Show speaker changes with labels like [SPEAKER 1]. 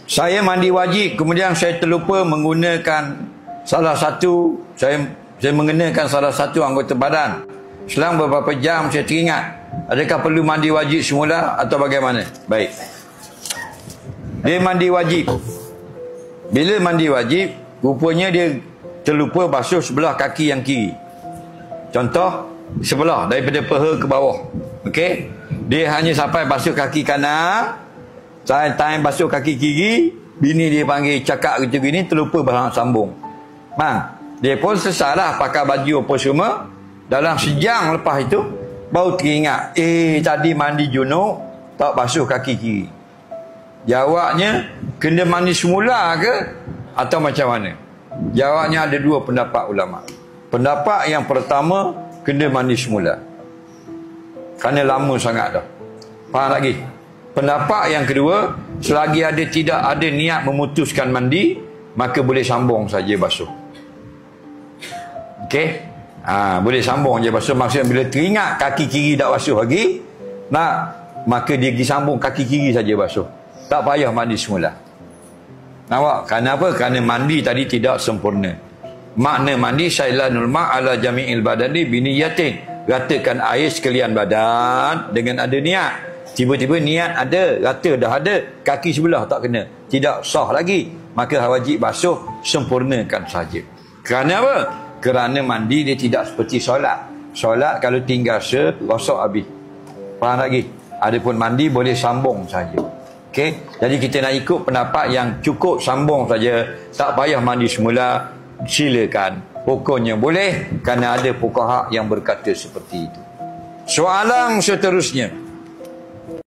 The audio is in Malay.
[SPEAKER 1] Saya mandi wajib, kemudian saya terlupa menggunakan salah satu, saya mengenakan salah satu anggota badan. Selang beberapa jam saya teringat, adakah perlu mandi wajib semula atau bagaimana? Baik. Dia mandi wajib. Bila mandi wajib, rupanya dia terlupa basuh sebelah kaki yang kiri. Contoh, sebelah daripada peha ke bawah. Okey? Dia hanya sampai basuh kaki kanan, time basuh kaki kiri, bini dia panggil cakap gitu gini, terlupa sambung. Dia pun sesalah pakai baju apa semua. Dalam sejam lepas itu baru teringat, tadi mandi junub tak basuh kaki kiri. Jawabnya, kena mandi semula ke atau macam mana? Jawabnya ada dua pendapat ulama. Pendapat yang pertama, kena mandi semula, kerana lama sangat dah. Faham lagi? Pendapat yang kedua, selagi tidak ada niat memutuskan mandi, maka boleh sambung saja basuh. Okey? Boleh sambung je basuh. Maksudnya bila teringat kaki kiri tak basuh lagi, maka dia pergi sambung kaki kiri saja basuh. Tak payah mandi semula. Nampak? Kerana apa? Kerana mandi tadi tidak sempurna. Makna mandi, sailanul ma' ala jami'il badani biniyatin. Ratakan air sekalian badan dengan ada niat. Tiba-tiba niat ada, rata dah ada, kaki sebelah tak kena, tidak sah lagi, maka wajib basuh, sempurnakan saja. Kerana apa? Kerana mandi dia tidak seperti solat. Solat kalau tinggal rosak habis. Faham lagi? Adapun mandi boleh sambung saja. Okey? Jadi kita nak ikut pendapat yang cukup sambung saja, tak payah mandi semula, silakan. Pokoknya boleh, kerana ada fuqaha yang berkata seperti itu. Soalan seterusnya,